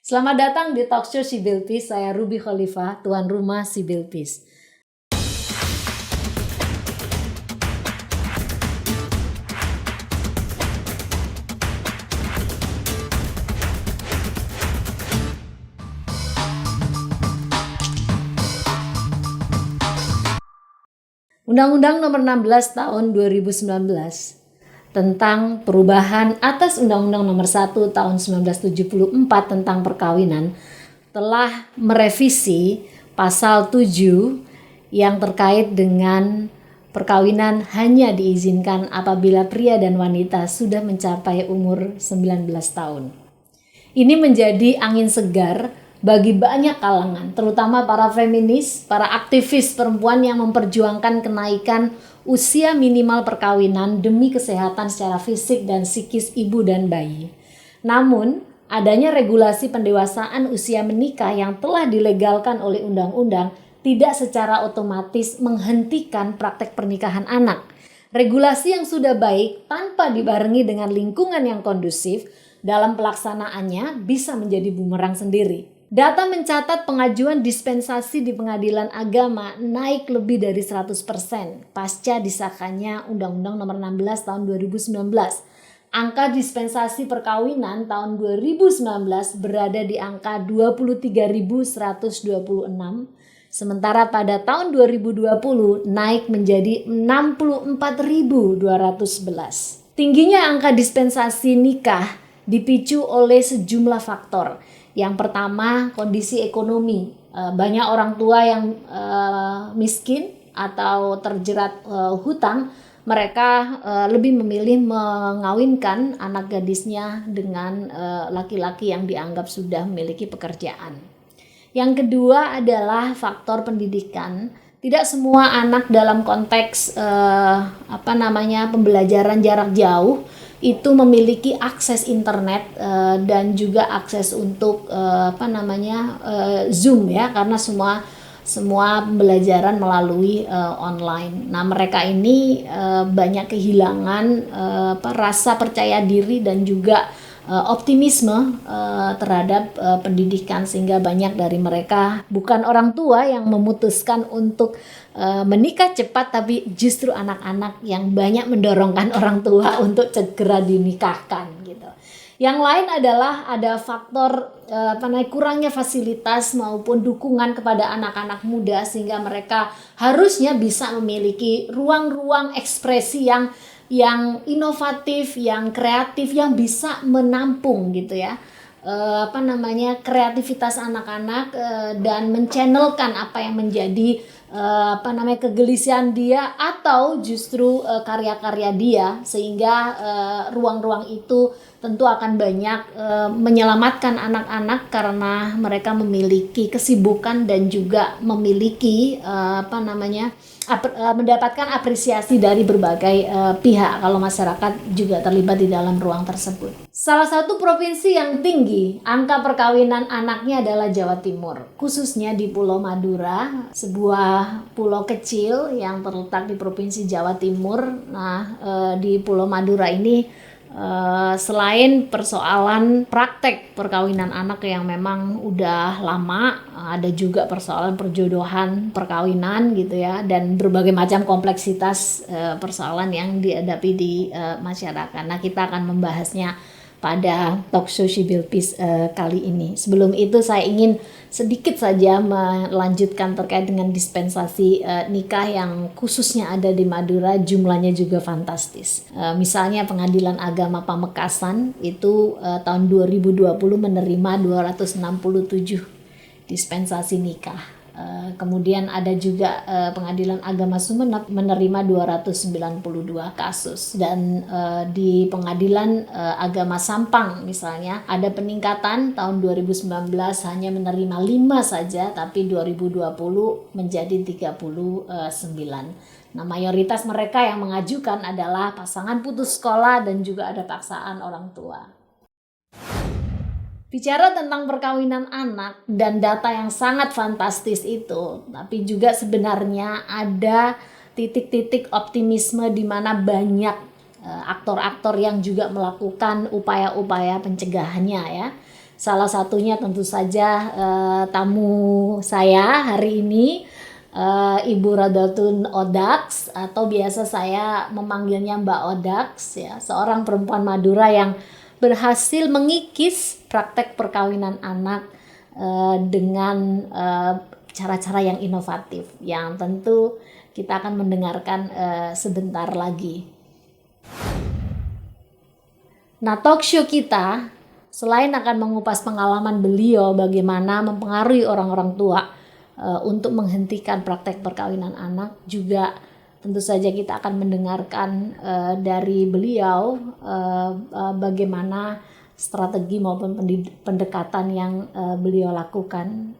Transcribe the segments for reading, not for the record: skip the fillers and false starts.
Selamat datang di Talkshow Sibyl Peace. Saya Ruby Khalifah, tuan rumah Sibyl Peace. Undang-Undang Nomor 16 Tahun 2019 tentang perubahan atas Undang-Undang Nomor 1 Tahun 1974 tentang perkawinan telah merevisi pasal 7 yang terkait dengan perkawinan hanya diizinkan apabila pria dan wanita sudah mencapai umur 19 tahun. Ini menjadi angin segar bagi banyak kalangan, terutama para feminis, para aktivis perempuan yang memperjuangkan kenaikan usia minimal perkawinan demi kesehatan secara fisik dan psikis ibu dan bayi. Namun, adanya regulasi pendewasaan usia menikah yang telah dilegalkan oleh undang-undang tidak secara otomatis menghentikan praktek pernikahan anak. Regulasi yang sudah baik tanpa dibarengi dengan lingkungan yang kondusif dalam pelaksanaannya bisa menjadi bumerang sendiri. Data mencatat pengajuan dispensasi di pengadilan agama naik lebih dari 100% pasca disahkannya Undang-Undang Nomor 16 Tahun 2019. Angka dispensasi perkawinan tahun 2019 berada di angka 23.126, sementara pada tahun 2020 naik menjadi 64.211. Tingginya angka dispensasi nikah dipicu oleh sejumlah faktor. Yang pertama, kondisi ekonomi. Banyak orang tua yang miskin atau terjerat hutang, mereka lebih memilih mengawinkan anak gadisnya dengan laki-laki yang dianggap sudah memiliki pekerjaan. Yang kedua adalah faktor pendidikan. Tidak semua anak dalam konteks pembelajaran jarak jauh itu memiliki akses internet dan juga akses untuk Zoom ya, karena semua pembelajaran melalui online. Nah, mereka ini banyak kehilangan rasa percaya diri dan juga optimisme terhadap pendidikan, sehingga banyak dari mereka bukan orang tua yang memutuskan untuk menikah cepat, tapi justru anak-anak yang banyak mendorongkan orang tua untuk segera dinikahkan gitu. Yang lain adalah ada faktor kurangnya fasilitas maupun dukungan kepada anak-anak muda, sehingga mereka harusnya bisa memiliki ruang-ruang ekspresi yang inovatif, yang kreatif, yang bisa menampung gitu ya kreativitas anak-anak dan menchannelkan apa yang menjadi kegelisahan dia atau justru karya-karya dia, sehingga ruang-ruang itu tentu akan banyak menyelamatkan anak-anak karena mereka memiliki kesibukan dan juga memiliki mendapatkan apresiasi dari berbagai pihak kalau masyarakat juga terlibat di dalam ruang tersebut. Salah satu provinsi yang tinggi angka perkawinan anaknya adalah Jawa Timur, khususnya di Pulau Madura, sebuah pulau kecil yang terletak di Provinsi Jawa Timur. Nah, di Pulau Madura ini selain persoalan praktek perkawinan anak yang memang udah lama, ada juga persoalan perjodohan perkawinan gitu ya, dan berbagai macam kompleksitas persoalan yang dihadapi di masyarakat. Nah, kita akan membahasnya pada Talkshow Sibyl Peace kali ini. Sebelum itu saya ingin sedikit saja melanjutkan terkait dengan dispensasi nikah yang khususnya ada di Madura, jumlahnya juga fantastis. Misalnya Pengadilan Agama Pamekasan itu tahun 2020 menerima 267 dispensasi nikah. Kemudian ada juga Pengadilan Agama Sumeneb menerima 292 kasus, dan di Pengadilan Agama Sampang misalnya ada peningkatan, tahun 2019 hanya menerima 5 saja, tapi 2020 menjadi 39. Nah, mayoritas mereka yang mengajukan adalah pasangan putus sekolah dan juga ada paksaan orang tua. Bicara tentang perkawinan anak dan data yang sangat fantastis itu, tapi juga sebenarnya ada titik-titik optimisme di mana banyak aktor-aktor yang juga melakukan upaya-upaya pencegahannya ya. Salah satunya tentu saja tamu saya hari ini, Ibu Rodatun Odaks, atau biasa saya memanggilnya Mbak Odaks, ya, seorang perempuan Madura yang berhasil mengikis praktek perkawinan anak dengan cara-cara yang inovatif, yang tentu kita akan mendengarkan sebentar lagi. Nah, talk show kita selain akan mengupas pengalaman beliau bagaimana mempengaruhi orang-orang tua untuk menghentikan praktek perkawinan anak, juga tentu saja kita akan mendengarkan dari beliau bagaimana strategi maupun pendekatan yang beliau lakukan,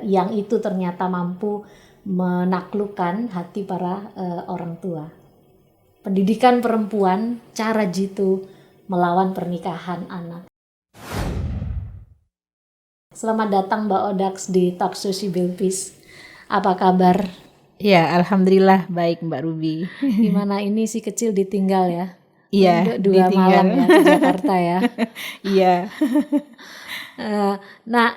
yang itu ternyata mampu menaklukkan hati para orang tua. Pendidikan perempuan, cara jitu melawan pernikahan anak. Selamat datang Mbak Odaks di Talk Show Si Bilpis. Apa kabar? Ya, alhamdulillah baik Mbak Ruby. Gimana, ini si kecil ditinggal ya? Iya, dua malam ya ke Jakarta ya. Iya. Nah,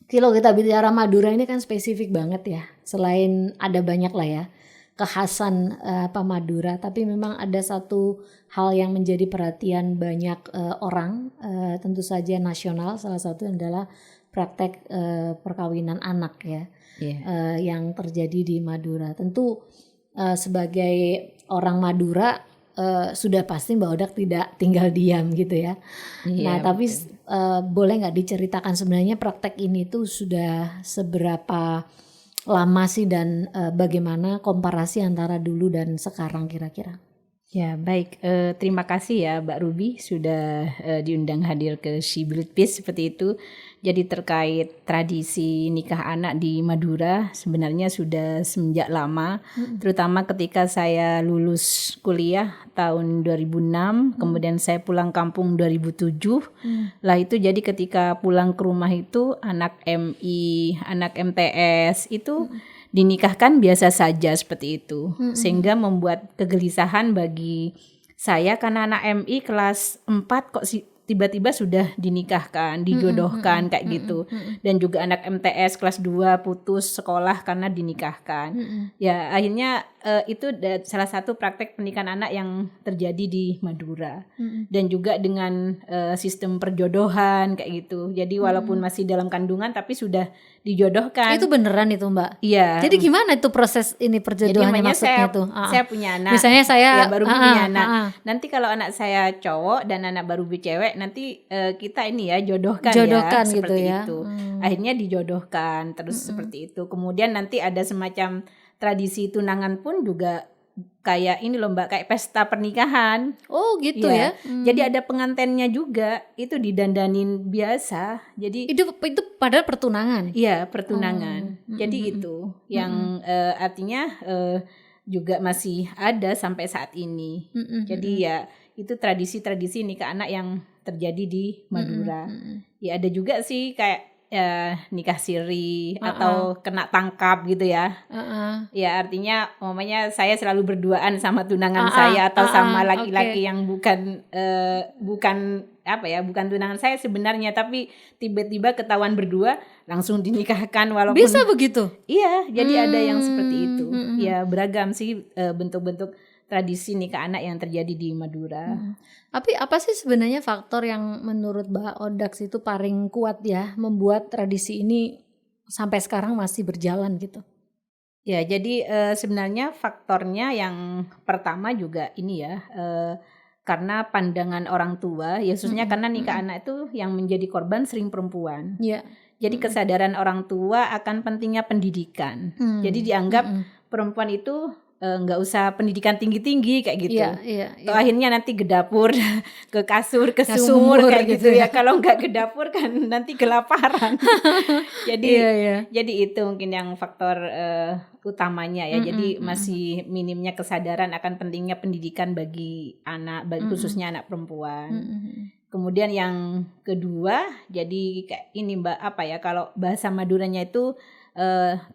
kalau kita bicara Madura ini kan spesifik banget ya. Selain ada banyak lah ya kekhasan Madura, tapi memang ada satu hal yang menjadi perhatian banyak orang, tentu saja nasional. Salah satu adalah praktek perkawinan anak ya, yang terjadi di Madura. Tentu sebagai orang Madura sudah pasti Mbak Odak tidak tinggal diam gitu ya. Nah, tapi boleh nggak diceritakan sebenarnya praktek ini tuh sudah seberapa lama sih, dan bagaimana komparasi antara dulu dan sekarang kira-kira? Ya, baik. Terima kasih ya Mbak Ruby sudah diundang hadir ke Si Bilpis seperti itu. Jadi terkait tradisi nikah anak di Madura sebenarnya sudah semenjak lama, terutama ketika saya lulus kuliah tahun 2006, kemudian saya pulang kampung 2007. Lah itu jadi ketika pulang ke rumah itu anak MI, anak MTS itu dinikahkan biasa saja seperti itu, sehingga membuat kegelisahan bagi saya karena anak MI kelas 4 kok tiba-tiba sudah dinikahkan, dijodohkan kayak gitu. Dan juga anak MTS kelas 2 putus sekolah karena dinikahkan. Ya akhirnya itu salah satu praktek pernikahan anak yang terjadi di Madura. Dan juga dengan sistem perjodohan kayak gitu. Jadi walaupun masih dalam kandungan tapi sudah dijodohkan. Itu beneran itu Mbak? Iya. Jadi gimana itu proses ini perjodohannya maksudnya tuh? Saya punya anak. Misalnya saya baru punya anak. Nanti kalau anak saya cowok dan anak baru cewek, nanti kita ini ya jodohkan ya seperti gitu ya. itu. Akhirnya dijodohkan terus seperti itu. Kemudian nanti ada semacam tradisi tunangan pun juga kayak ini loh Mbak, kayak pesta pernikahan. Oh gitu ya. Jadi ada pengantennya juga, itu didandanin biasa. Jadi itu padahal pertunangan. Iya, pertunangan. Jadi itu yang artinya juga masih ada sampai saat ini. Jadi ya itu tradisi-tradisi nikah anak yang terjadi di Madura. Ya ada juga sih kayak nikah siri atau kena tangkap gitu ya. Ya artinya umpamanya saya selalu berduaan sama tunangan saya atau sama laki-laki yang bukan tunangan saya sebenarnya, tapi tiba-tiba ketahuan berdua langsung dinikahkan walaupun bisa begitu. Iya, jadi ada yang seperti itu. Ya beragam sih bentuk-bentuk tradisi nikah anak yang terjadi di Madura. Tapi apa sih sebenarnya faktor yang menurut Mbak Odaks itu paling kuat ya membuat tradisi ini sampai sekarang masih berjalan gitu? Ya, jadi sebenarnya faktornya yang pertama juga ini ya, karena pandangan orang tua, ya khususnya karena nikah anak itu yang menjadi korban sering perempuan. Iya. Jadi kesadaran orang tua akan pentingnya pendidikan. Jadi dianggap perempuan itu nggak usah pendidikan tinggi-tinggi kayak gitu. Iya. Akhirnya nanti ke dapur, ke kasur, ke sumur kayak gitu ya. Kalau nggak ke dapur kan nanti kelaparan. Jadi itu mungkin yang faktor utamanya ya. Jadi masih minimnya kesadaran akan pentingnya pendidikan bagi anak, khususnya anak perempuan. Kemudian yang kedua, jadi kayak ini Mbak, apa ya, kalau bahasa Maduranya itu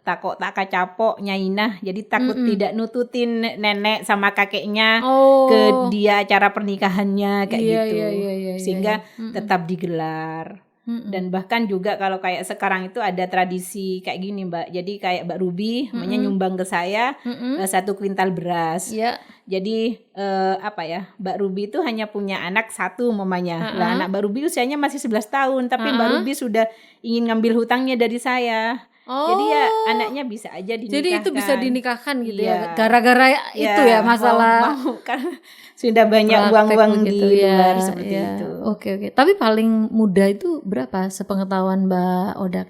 takok tak kacapok nyainah, jadi takut tidak nututin nenek sama kakeknya Oh. ke dia acara pernikahannya kayak Iya, gitu, iya, sehingga tetap digelar. Dan bahkan juga kalau kayak sekarang itu ada tradisi kayak gini Mbak, jadi kayak Mbak Ruby namanya nyumbang ke saya 1 kuintal beras. Iya. Jadi Mbak Ruby itu hanya punya anak 1 mamanya. Lah anak Mbak Ruby usianya masih 11 tahun, tapi Mbak Ruby sudah ingin ngambil hutangnya dari saya. Jadi ya anaknya bisa aja dinikahkan. Jadi itu bisa dinikahkan gitu Iya. ya. Gara-gara itu ya masalah mau karena sudah banyak uang-uang di luar seperti itu. Oke. Tapi paling muda itu berapa sepengetahuan Mbak Oda?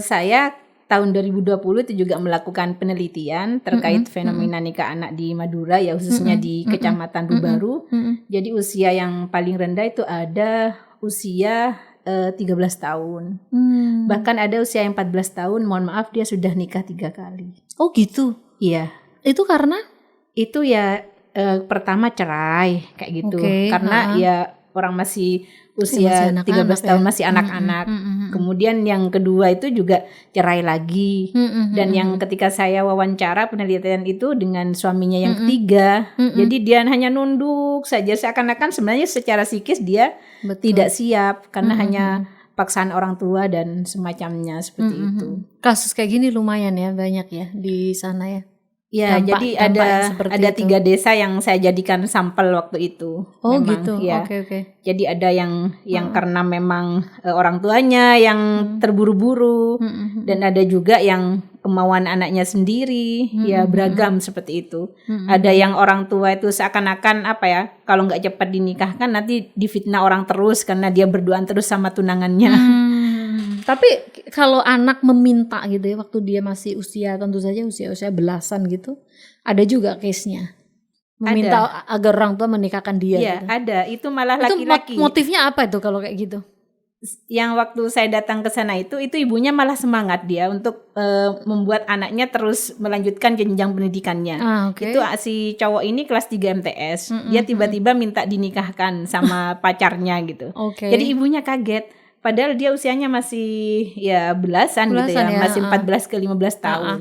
Saya tahun 2020 itu juga melakukan penelitian terkait fenomena nikah anak di Madura ya, khususnya di Kecamatan Rubaru. Jadi usia yang paling rendah itu ada usia 13 tahun. Bahkan ada usia yang 14 tahun, mohon maaf dia sudah nikah 3 kali. Oh gitu? Iya. Itu karena? Itu ya pertama cerai kayak gitu. Karena ya orang masih usia 13 tahun masih anak-anak. Kemudian yang kedua itu juga cerai lagi. Dan yang ketika saya wawancara penelitian itu dengan suaminya yang ketiga. Jadi dia hanya nunduk saja, seakan-akan sebenarnya secara psikis dia tidak siap karena hanya paksaan orang tua dan semacamnya seperti itu. Kasus kayak gini lumayan ya, banyak ya di sana ya. Ya, jadi ada 3 desa yang saya jadikan sampel waktu itu. Oh memang, gitu, ya. Oke. Jadi ada yang karena memang orang tuanya yang terburu-buru, dan ada juga yang kemauan anaknya sendiri, ya beragam seperti itu. Ada yang orang tua itu seakan-akan kalau nggak cepat dinikahkan nanti difitnah orang terus karena dia berduaan terus sama tunangannya. Tapi kalau anak meminta gitu ya, waktu dia masih usia tentu saja usia belasan gitu, ada juga case-nya meminta agar orang tua menikahkan dia. Iya, gitu. ada. Itu malah laki-laki. Itu motifnya apa itu kalau kayak gitu? Yang waktu saya datang ke sana itu ibunya malah semangat dia untuk membuat anaknya terus melanjutkan jenjang pendidikannya. Itu si cowok ini kelas 3 MTS. Dia tiba-tiba minta dinikahkan sama pacarnya gitu. Jadi ibunya kaget. Padahal dia usianya masih belasan gitu ya, masih 14 ke 15 tahun.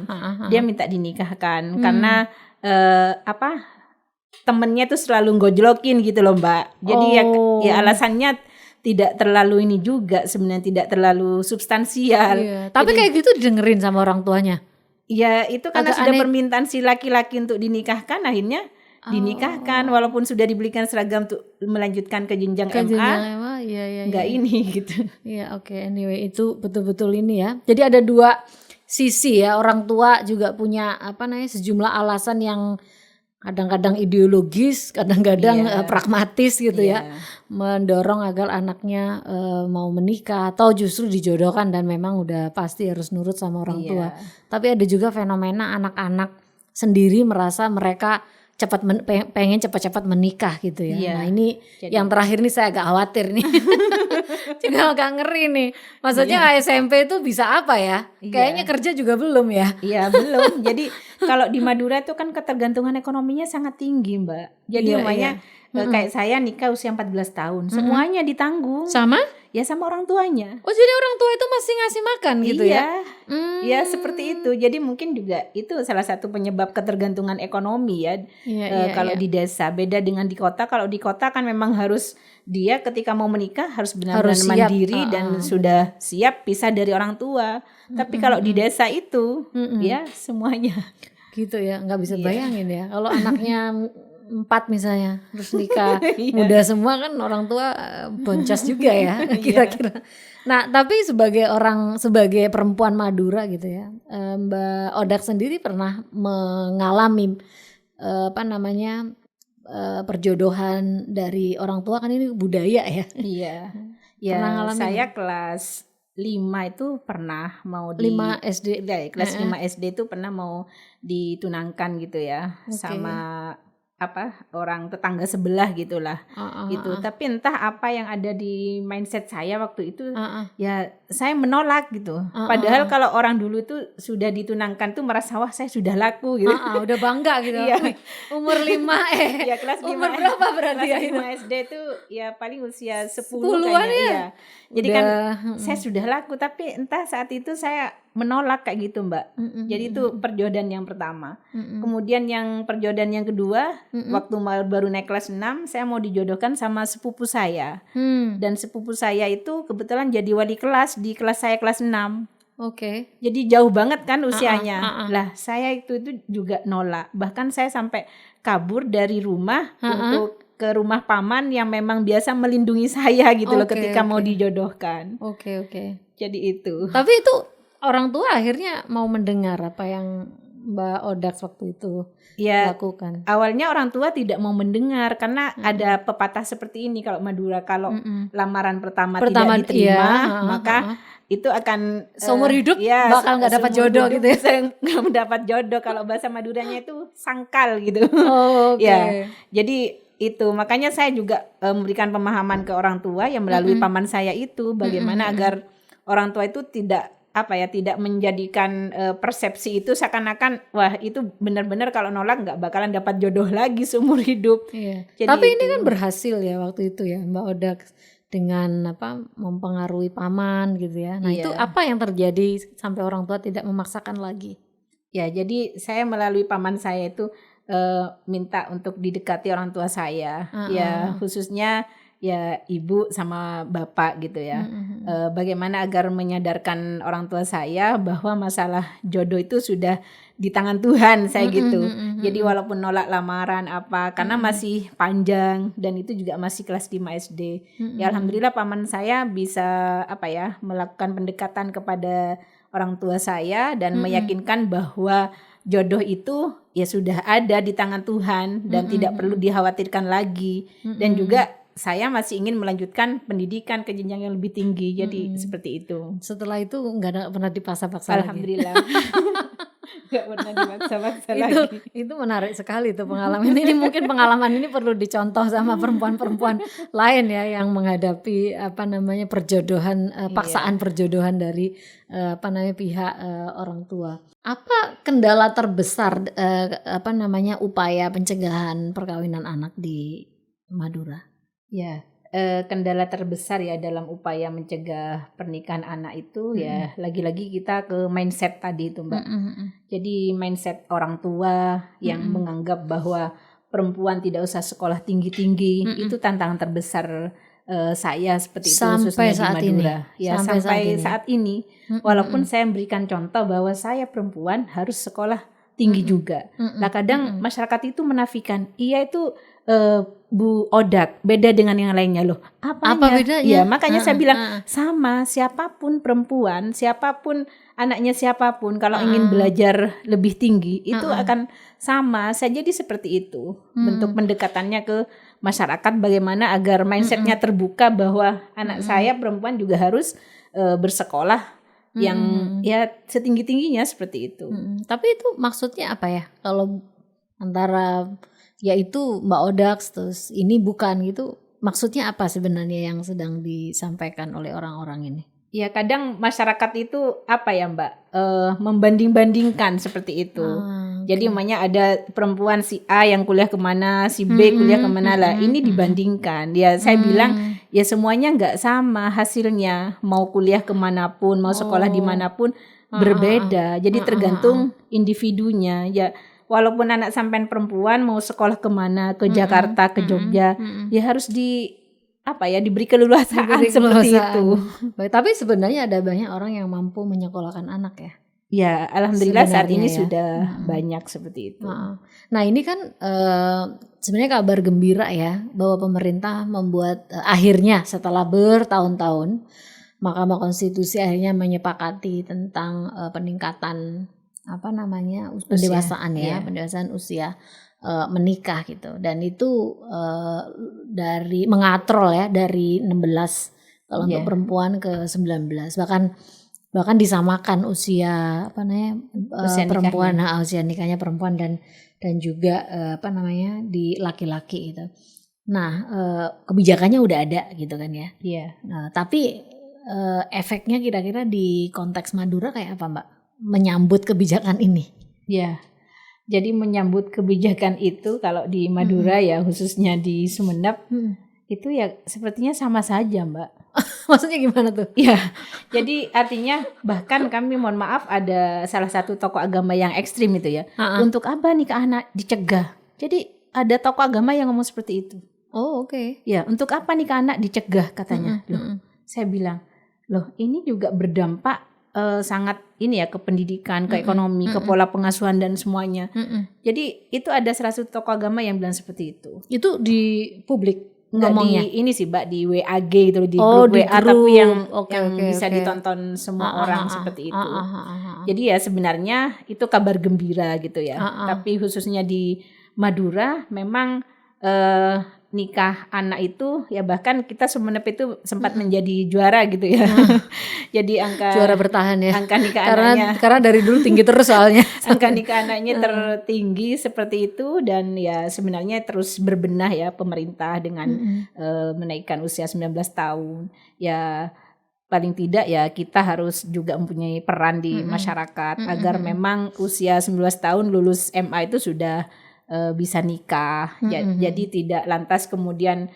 Dia minta dinikahkan karena temennya tuh selalu gojlokin gitu loh Mbak. Jadi ya alasannya tidak terlalu ini juga, sebenarnya tidak terlalu substansial. Tapi kayak gitu didengerin sama orang tuanya? Ya itu karena sudah permintaan si laki-laki untuk dinikahkan, akhirnya dinikahkan walaupun sudah dibelikan seragam untuk melanjutkan ke jenjang MA. Enggak ini gitu. Iya, oke. Anyway, itu betul-betul ini ya. Jadi ada 2 sisi ya, orang tua juga punya sejumlah alasan yang kadang-kadang ideologis, kadang-kadang pragmatis gitu ya, mendorong agar anaknya mau menikah atau justru dijodohkan dan memang udah pasti harus nurut sama orang tua. Tapi ada juga fenomena anak-anak sendiri merasa mereka pengen cepat-cepat menikah gitu ya. Nah ini yang terakhir nih saya agak khawatir nih. Juga agak ngeri nih. Maksudnya SMP itu bisa apa ya? Kayaknya kerja juga belum ya? Iya belum. Jadi kalau di Madura itu kan ketergantungan ekonominya sangat tinggi Mbak. Jadi umumnya kayak saya nikah usia 14 tahun. Semuanya ditanggung. Sama? Ya sama orang tuanya. Oh jadi orang tua itu masih ngasih makan gitu ya? Ya seperti itu. Jadi mungkin juga itu salah satu penyebab ketergantungan ekonomi ya. Kalau di desa beda dengan di kota. Kalau di kota kan memang harus dia ketika mau menikah harus benar-benar mandiri dan sudah siap pisah dari orang tua. Tapi kalau di desa itu ya semuanya. Gitu ya, nggak bisa bayangin ya. Kalau anaknya 4 misalnya terus nikah muda semua kan orang tua boncos juga ya kira-kira. Nah tapi sebagai perempuan Madura gitu ya, Mbak Odak sendiri pernah mengalami perjodohan dari orang tua, kan ini budaya ya. Iya. Ya saya kelas 5 itu pernah mau 5 SD. Kelas 5 SD itu pernah mau ditunangkan gitu ya sama orang tetangga sebelah gitulah gitu. Tapi entah apa yang ada di mindset saya waktu itu ya saya menolak gitu. Padahal kalau orang dulu itu sudah ditunangkan tuh merasa wah saya sudah laku gitu. Udah bangga gitu. Umur 5 ya kelas 5 umur berapa berarti kelas ya? 5 SD itu ya paling usia 10 10-an kayaknya ya? Jadi kan saya sudah laku, tapi entah saat itu saya menolak kayak gitu Mbak. Jadi itu perjodohan yang pertama. Kemudian yang perjodohan yang kedua, waktu baru naik kelas 6, saya mau dijodohkan sama sepupu saya. Dan sepupu saya itu kebetulan jadi wali kelas di kelas saya kelas 6. Oke. Jadi jauh banget kan usianya. Lah saya itu juga nolak. Bahkan saya sampai kabur dari rumah untuk ke rumah paman yang memang biasa melindungi saya gitu loh ketika mau dijodohkan. Oke. Jadi itu. Tapi itu orang tua akhirnya mau mendengar apa yang Mbak Odax waktu itu lakukan. Awalnya orang tua tidak mau mendengar karena ada pepatah seperti ini kalau Madura, kalau lamaran pertama tidak diterima, maka itu akan seumur hidup bakal nggak dapat jodoh gitu ya. Nggak mendapat jodoh, kalau bahasa Maduranya itu sangkal gitu. Jadi itu makanya saya juga memberikan pemahaman ke orang tua yang melalui paman saya itu, bagaimana agar orang tua itu tidak menjadikan persepsi itu seakan-akan wah itu benar-benar kalau nolak nggak bakalan dapat jodoh lagi seumur hidup. Jadi tapi ini kan berhasil ya waktu itu ya Mbak Odax dengan mempengaruhi paman gitu ya. Nah itu apa yang terjadi sampai orang tua tidak memaksakan lagi? Ya jadi saya melalui paman saya itu minta untuk didekati orang tua saya, ya khususnya ya ibu sama bapak gitu ya. Bagaimana agar menyadarkan orang tua saya bahwa masalah jodoh itu sudah di tangan Tuhan saya gitu. Jadi walaupun nolak lamaran karena masih panjang dan itu juga masih kelas 5 SD. Ya alhamdulillah paman saya bisa melakukan pendekatan kepada orang tua saya dan meyakinkan bahwa jodoh itu ya sudah ada di tangan Tuhan dan tidak perlu dikhawatirkan lagi. Dan juga saya masih ingin melanjutkan pendidikan ke jenjang yang lebih tinggi. Jadi seperti itu. Setelah itu nggak pernah dipaksa-paksa lagi. Alhamdulillah. Nggak pernah dipaksa-paksa lagi. Itu menarik sekali tuh pengalaman ini. Mungkin pengalaman ini perlu dicontoh sama perempuan-perempuan lain ya yang menghadapi perjodohan, paksaan perjodohan dari pihak orang tua. Apa kendala terbesar upaya pencegahan perkawinan anak di Madura? Ya, kendala terbesar ya dalam upaya mencegah pernikahan anak itu ya lagi-lagi kita ke mindset tadi itu Mbak. Jadi mindset orang tua yang menganggap bahwa perempuan tidak usah sekolah tinggi-tinggi itu tantangan terbesar saya seperti itu khususnya di Madura. Sampai saat ini walaupun saya memberikan contoh bahwa saya perempuan harus sekolah tinggi juga. Lah kadang masyarakat itu menafikan, iya itu Bu Odak beda dengan yang lainnya loh. Apa bedanya? Ya makanya saya bilang sama siapapun perempuan, siapapun anaknya siapapun kalau ingin belajar lebih tinggi itu akan sama. Saya jadi seperti itu bentuk pendekatannya ke masyarakat bagaimana agar mindsetnya terbuka bahwa anak saya perempuan juga harus bersekolah yang ya setinggi-tingginya seperti itu. Tapi itu maksudnya apa ya? Kalau antara yaitu Mbak Odax terus ini bukan gitu, maksudnya apa sebenarnya yang sedang disampaikan oleh orang-orang ini? Ya kadang masyarakat itu Mbak membanding-bandingkan seperti itu. Jadi namanya ada perempuan si A yang kuliah kemana, si B kuliah kemana lah. Ini dibandingkan. Ya saya bilang ya semuanya nggak sama hasilnya. Mau kuliah kemanapun, mau sekolah dimanapun berbeda. Jadi tergantung individunya. Ya walaupun anak sampean perempuan mau sekolah kemana, ke Jakarta, ke Jogja, ya harus diberi keleluasaan seperti itu. Tapi sebenarnya ada banyak orang yang mampu menyekolahkan anak ya. Ya, alhamdulillah saat ini sudah banyak seperti itu. Nah, ini kan sebenarnya kabar gembira ya bahwa pemerintah membuat akhirnya setelah bertahun-tahun Mahkamah Konstitusi akhirnya menyepakati tentang peningkatan pendewasaan pendewasaan usia menikah gitu. Dan itu dari mengatrol ya dari 16 kalau untuk perempuan ke 19 bahkan disamakan usia usia perempuan usia nikahnya perempuan dan juga di laki-laki gitu. Nah, kebijakannya udah ada gitu kan ya. Iya. Nah, tapi efeknya kira-kira di konteks Madura kayak apa Mbak? Menyambut kebijakan ini. Ya. Jadi menyambut kebijakan itu kalau di Madura ya khususnya di Sumeneb itu ya sepertinya sama saja Mbak. Maksudnya gimana tuh? Ya, jadi artinya bahkan kami mohon maaf ada salah satu tokoh agama yang ekstrim itu ya. Untuk apa nikah anak dicegah? Jadi ada tokoh agama yang ngomong seperti itu. Oh, oke. Ya, untuk apa nikah anak dicegah katanya. Loh, saya bilang, loh ini juga berdampak sangat ini ya ke pendidikan, ke ekonomi, ke pola pengasuhan dan semuanya. Jadi itu ada salah satu tokoh agama yang bilang seperti itu. Itu di publik Enggak ngomongnya? di ini sih Mbak, di WAG gitu, di Oh, grup di WA grup. tapi yang Oke, bisa oke. ditonton semua orang seperti itu. Ah. Jadi ya sebenarnya itu kabar gembira gitu ya. Tapi khususnya di Madura memang nikah anak itu ya bahkan kita Sumenep itu sempat menjadi juara gitu ya. Jadi Juara bertahan ya. angka nikah anaknya. Karena dari dulu tinggi terus soalnya. Angka nikah anaknya tertinggi seperti itu dan ya sebenarnya terus berbenah ya pemerintah dengan menaikkan usia 19 tahun. Ya paling tidak ya kita harus juga mempunyai peran di masyarakat agar memang usia 19 tahun lulus MA itu sudah bisa nikah. Jadi tidak lantas kemudian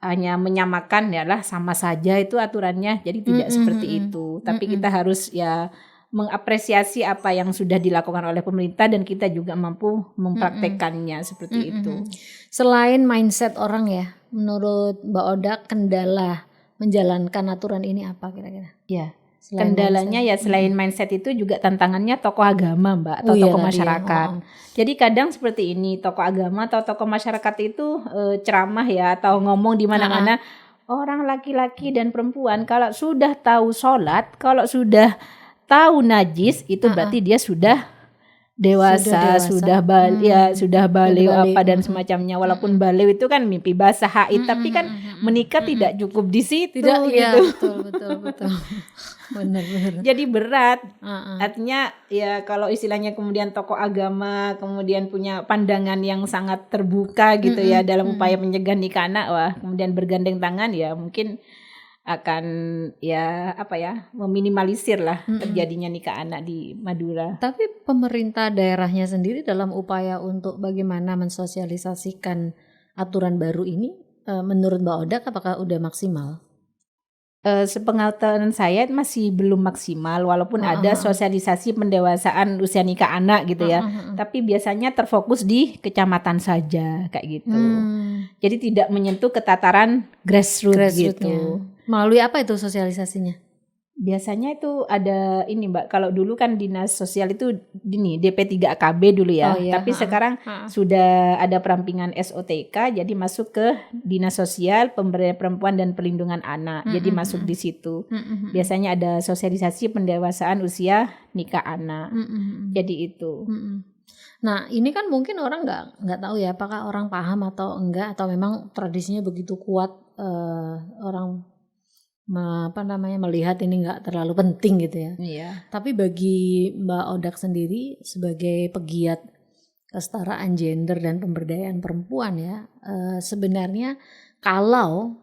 hanya menyamakan ya lah sama saja itu aturannya. Jadi tidak seperti itu. Tapi kita harus ya mengapresiasi apa yang sudah dilakukan oleh pemerintah dan kita juga mampu mempraktekannya seperti itu. Selain mindset orang ya, menurut Mbak Oda kendala menjalankan aturan ini apa kira-kira? Ya. Selain Kendalanya ya selain mindset itu juga tantangannya tokoh agama Mbak atau tokoh masyarakat. Jadi kadang seperti ini tokoh agama atau tokoh masyarakat itu ceramah ya atau ngomong di mana-mana orang laki-laki dan perempuan kalau sudah tahu sholat, kalau sudah tahu najis itu berarti dia sudah dewasa, sudah balighh apa dan semacamnya. Walaupun balighh itu kan mimpi basah haid, tapi kan menikah tidak cukup di situ Tidak, gitu. ya, betul. Benar. Jadi berat. Artinya ya kalau istilahnya kemudian tokoh agama kemudian punya pandangan yang sangat terbuka gitu ya dalam upaya mencegah nikah anak, wah kemudian bergandeng tangan ya mungkin akan ya apa ya meminimalisir lah terjadinya nikah anak di Madura. Tapi pemerintah daerahnya sendiri dalam upaya untuk bagaimana mensosialisasikan aturan baru ini menurut Mbak Oda apakah udah maksimal? Sepengetahuan saya masih belum maksimal walaupun ada sosialisasi pendewasaan usia nikah anak gitu ya. Tapi biasanya terfokus di kecamatan saja kayak gitu. Jadi tidak menyentuh ke tataran grassroots gitu. Melalui apa itu sosialisasinya? Biasanya itu ada ini Mbak, kalau dulu kan dinas sosial itu ini DP3KB dulu ya. Tapi sekarang sudah ada perampingan SOTK jadi masuk ke dinas sosial pemberdayaan perempuan dan perlindungan anak. Jadi masuk di situ. Biasanya ada sosialisasi pendewasaan usia nikah anak. Jadi itu. Nah ini kan mungkin orang nggak tahu ya apakah orang paham atau enggak atau memang tradisinya begitu kuat orang melihat ini nggak terlalu penting gitu ya. Iya. Tapi bagi Mbak Odak sendiri sebagai pegiat kesetaraan gender dan pemberdayaan perempuan ya, sebenarnya kalau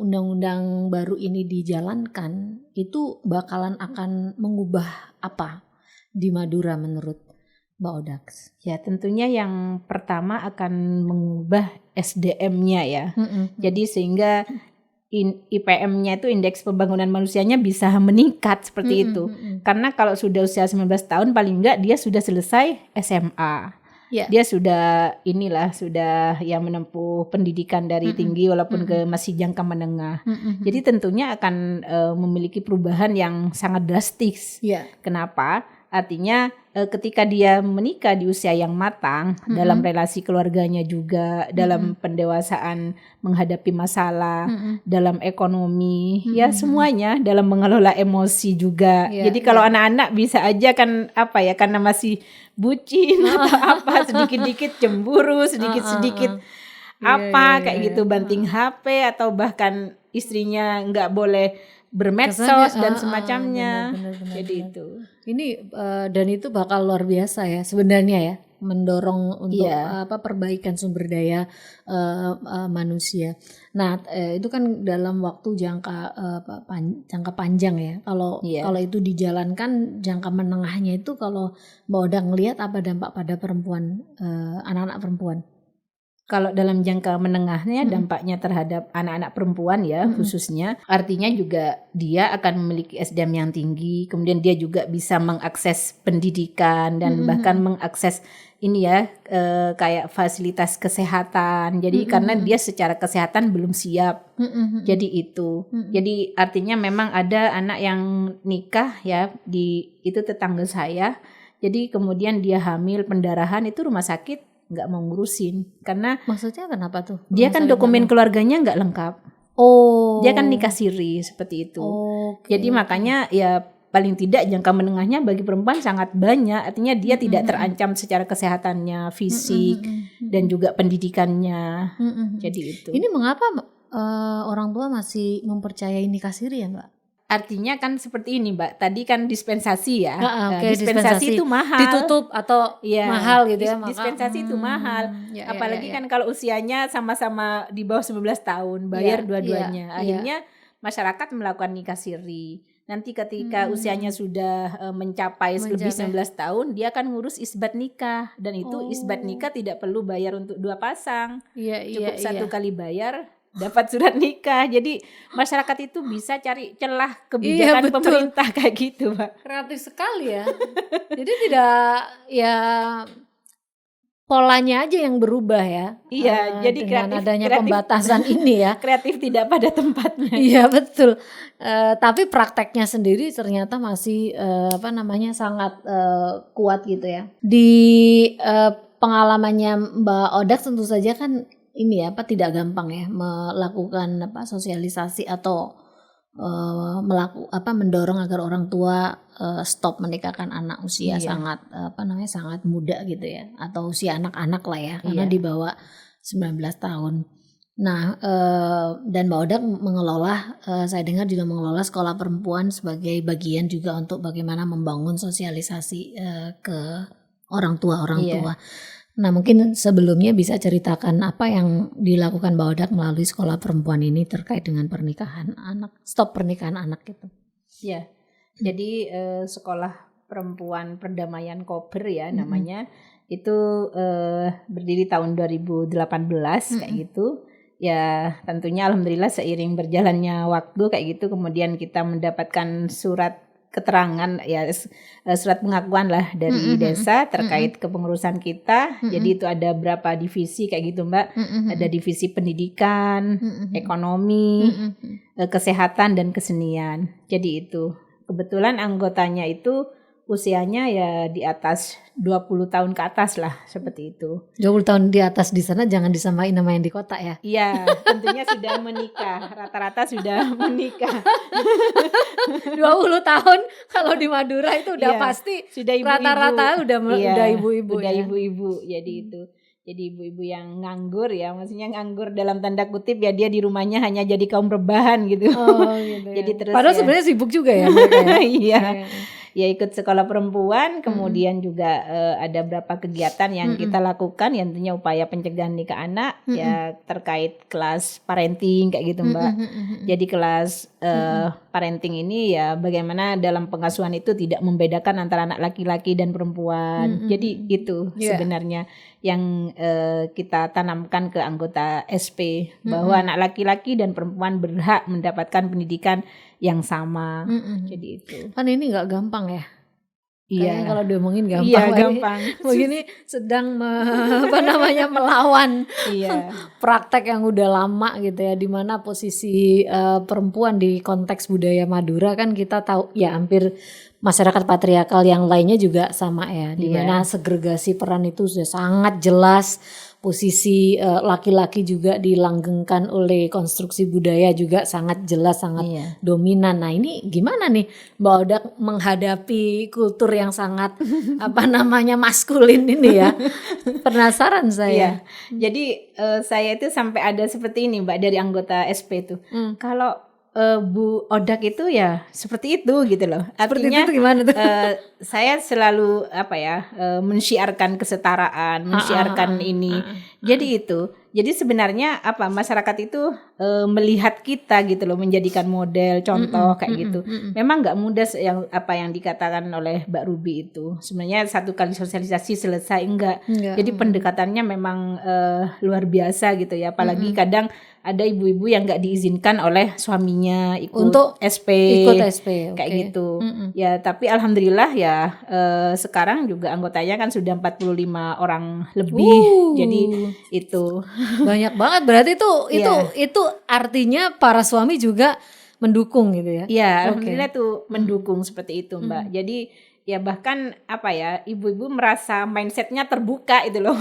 undang-undang baru ini dijalankan itu bakalan akan mengubah apa di Madura menurut Mbak Odak? Ya tentunya yang pertama akan mengubah SDM-nya ya. Jadi sehingga IPM-nya itu indeks pembangunan manusianya bisa meningkat seperti itu. Karena kalau sudah usia 19 tahun paling enggak dia sudah selesai SMA. Dia sudah sudah ya menempuh pendidikan dari tinggi walaupun ke masih jangka menengah. Jadi tentunya akan memiliki perubahan yang sangat drastis. Kenapa? Artinya ketika dia menikah di usia yang matang dalam relasi keluarganya juga, dalam pendewasaan menghadapi masalah, dalam ekonomi, ya semuanya, dalam mengelola emosi juga. Jadi kalau anak-anak bisa aja kan apa ya karena masih bucin atau apa sedikit-sedikit cemburu, sedikit-sedikit kayak gitu banting HP atau bahkan istrinya nggak boleh bermedsos dan semacamnya. Benar. Jadi itu. Ini dan itu bakal luar biasa ya sebenarnya ya mendorong untuk perbaikan sumber daya manusia. Nah itu kan dalam waktu jangka panjang ya. Kalau itu dijalankan jangka menengahnya itu kalau Mbak Oda ngelihat apa dampak pada perempuan anak-anak perempuan? Kalau dalam jangka menengahnya dampaknya terhadap anak-anak perempuan ya khususnya, artinya juga dia akan memiliki SDM yang tinggi, kemudian dia juga bisa mengakses pendidikan dan bahkan mengakses ini ya kayak fasilitas kesehatan. Jadi karena dia secara kesehatan belum siap. Jadi itu. Jadi artinya memang ada anak yang nikah ya itu tetangga saya. Jadi kemudian dia hamil pendarahan, itu rumah sakit nggak mau ngurusin karena Maksudnya kenapa tuh? dia kan dokumen keluarganya nggak lengkap. Oh. Dia kan nikah siri seperti itu. Jadi makanya ya paling tidak jangka menengahnya bagi perempuan sangat banyak. Artinya dia tidak terancam secara kesehatannya, fisik dan juga pendidikannya. Jadi itu. Ini mengapa orang tua masih mempercayai nikah siri ya, Mbak? Artinya kan seperti ini, Mbak. Tadi kan dispensasi ya. Dispensasi itu mahal. Ditutup atau mahal gitu ya. Dispensasi itu mahal. Apalagi kan kalau usianya sama-sama di bawah 19 tahun, bayar dua-duanya. Akhirnya masyarakat melakukan nikah siri. Nanti ketika usianya sudah mencapai lebih 19 tahun, dia akan ngurus isbat nikah. Dan itu isbat nikah tidak perlu bayar untuk 2 pasang. Cukup 1 kali bayar, dapat surat nikah. Jadi masyarakat itu bisa cari celah kebijakan pemerintah kayak gitu, Pak. Kreatif sekali ya. Jadi tidak ya polanya aja yang berubah ya. Iya, jadi dengan adanya pembatasan ini ya. Kreatif tidak pada tempatnya. Iya, betul. Tapi prakteknya sendiri ternyata masih sangat kuat gitu ya. Di pengalamannya Mbak Odak tentu saja kan ini ya tidak gampang ya melakukan sosialisasi atau mendorong agar orang tua stop menikahkan anak usia sangat sangat muda gitu ya, atau usia anak-anak lah ya, karena di bawah 19 tahun. Nah, dan Mbak Odak mengelola, saya dengar juga mengelola sekolah perempuan sebagai bagian juga untuk bagaimana membangun sosialisasi ke orang tua. Nah, mungkin sebelumnya bisa ceritakan apa yang dilakukan Mbak Odak melalui sekolah perempuan ini terkait dengan pernikahan anak, stop pernikahan anak gitu. Ya, jadi sekolah perempuan perdamaian Kober ya namanya, itu berdiri tahun 2018 kayak gitu. Ya tentunya alhamdulillah seiring berjalannya waktu kayak gitu, kemudian kita mendapatkan surat keterangan ya, surat pengakuan lah dari desa terkait kepengurusan kita. Jadi itu ada berapa divisi kayak gitu, Mbak. Ada divisi pendidikan, ekonomi, kesehatan dan kesenian. Jadi itu kebetulan anggotanya itu usianya ya di atas 20 tahun ke atas lah, seperti itu. 20 tahun di atas di sana jangan disamain sama yang di kota ya. Iya, tentunya sudah menikah. Rata-rata sudah menikah. 20 tahun kalau di Madura itu udah pasti sudah ibu-ibu. Rata-rata udah ibu-ibu. Udah ibu-ibu. Jadi itu. Jadi ibu-ibu yang nganggur ya, maksudnya nganggur dalam tanda kutip ya, dia di rumahnya hanya jadi kaum rebahan gitu. Oh gitu. Jadi terus padahal sebenarnya sibuk juga ya mereka ya. Iya. Ya ikut sekolah perempuan, kemudian juga ada beberapa kegiatan yang kita lakukan, yang tentunya upaya pencegahan nikah anak ya terkait kelas parenting kayak gitu, Mbak. Jadi kelas parenting ini ya bagaimana dalam pengasuhan itu tidak membedakan antara anak laki-laki dan perempuan. Jadi itu sebenarnya yang kita tanamkan ke anggota SP, bahwa anak laki-laki dan perempuan berhak mendapatkan pendidikan yang sama. Jadi itu. Kan ini nggak gampang ya. Iya. Kalau diomongin gampang. Iya, gampang. Begini sedang melawan praktek yang udah lama gitu ya, di mana posisi perempuan di konteks budaya Madura kan kita tahu ya, hampir masyarakat patriarkal yang lainnya juga sama ya, di mana segregasi peran itu sudah sangat jelas. Posisi laki-laki juga dilanggengkan oleh konstruksi budaya juga sangat jelas, sangat dominan. Nah ini gimana nih Mbak Odak menghadapi kultur yang sangat maskulin ini ya? Penasaran saya. Jadi saya itu sampai ada seperti ini, Mbak, dari anggota SP itu. Kalau Bu Odak itu ya seperti itu gitu loh. Artinya itu gimana tuh? Saya selalu mensyiarkan kesetaraan, mensyiarkan ini. Jadi itu. Jadi sebenarnya apa masyarakat itu melihat kita gitu loh, menjadikan model, contoh kayak gitu. Memang nggak mudah yang apa yang dikatakan oleh Mbak Ruby itu. Sebenarnya satu kali sosialisasi selesai enggak. Jadi pendekatannya memang luar biasa gitu ya. Apalagi kadang ada ibu-ibu yang nggak diizinkan oleh suaminya Untuk ikut SP, kayak oke. gitu. Ya, tapi alhamdulillah ya sekarang juga anggotanya kan sudah 45 orang lebih. Jadi itu Banyak banget, berarti Iya. itu artinya para suami juga mendukung gitu ya. ya Oke. alhamdulillah tuh mendukung seperti itu, Mbak. Jadi ya bahkan apa ya, ibu-ibu merasa mindsetnya terbuka itu loh.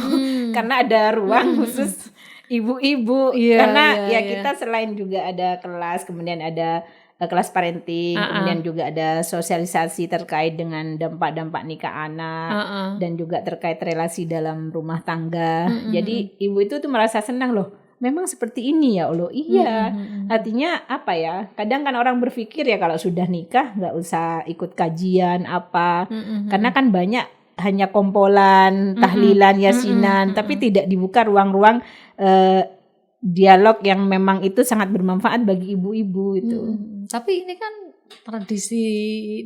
Karena ada ruang khusus ibu-ibu. Iya, Karena iya, ya iya. kita selain juga ada kelas, kemudian ada kelas parenting, kemudian juga ada sosialisasi terkait dengan dampak-dampak nikah anak dan juga terkait relasi dalam rumah tangga. Jadi ibu itu tuh merasa senang loh. Memang seperti ini ya Allah. Iya. Artinya apa ya? Kadang kan orang berpikir ya kalau sudah nikah nggak usah ikut kajian apa. Karena kan banyak hanya kompolan, tahlilan, yasinan, tapi tidak dibuka ruang-ruang dialog yang memang itu sangat bermanfaat bagi ibu-ibu itu. Tapi ini kan tradisi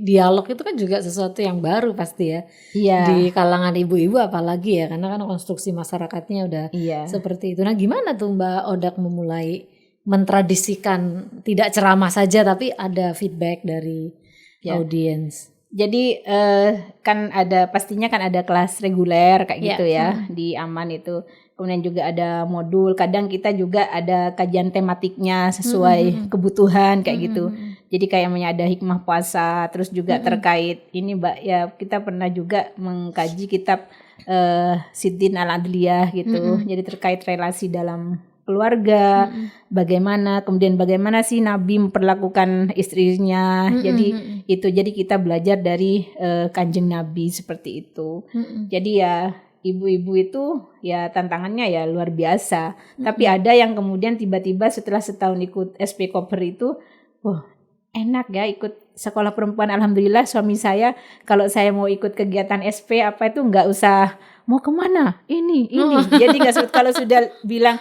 dialog itu kan juga sesuatu yang baru pasti ya. Iya. Di kalangan ibu-ibu apalagi ya, karena kan konstruksi masyarakatnya udah Iya. seperti itu. Nah, gimana tuh Mbak Odak memulai mentradisikan tidak ceramah saja tapi ada feedback dari audiens? Jadi kan pastinya kan ada kelas reguler kayak gitu ya di Aman itu. Kemudian juga ada modul, kadang kita juga ada kajian tematiknya sesuai kebutuhan kayak gitu. Jadi kayak ada hikmah puasa, terus juga terkait ini Mbak ya kita pernah juga mengkaji kitab Siddin Al-Adliyah gitu. Jadi terkait relasi dalam keluarga, bagaimana sih Nabi memperlakukan istrinya. Jadi kita belajar dari Kanjeng Nabi seperti itu. Jadi ya ibu-ibu itu ya tantangannya ya luar biasa. Tapi ada yang kemudian tiba-tiba setelah setahun ikut SP Koper itu, wah enak ya ikut sekolah perempuan. Alhamdulillah suami saya kalau saya mau ikut kegiatan SP apa itu nggak usah mau kemana ini. Jadi nggak kalau sudah bilang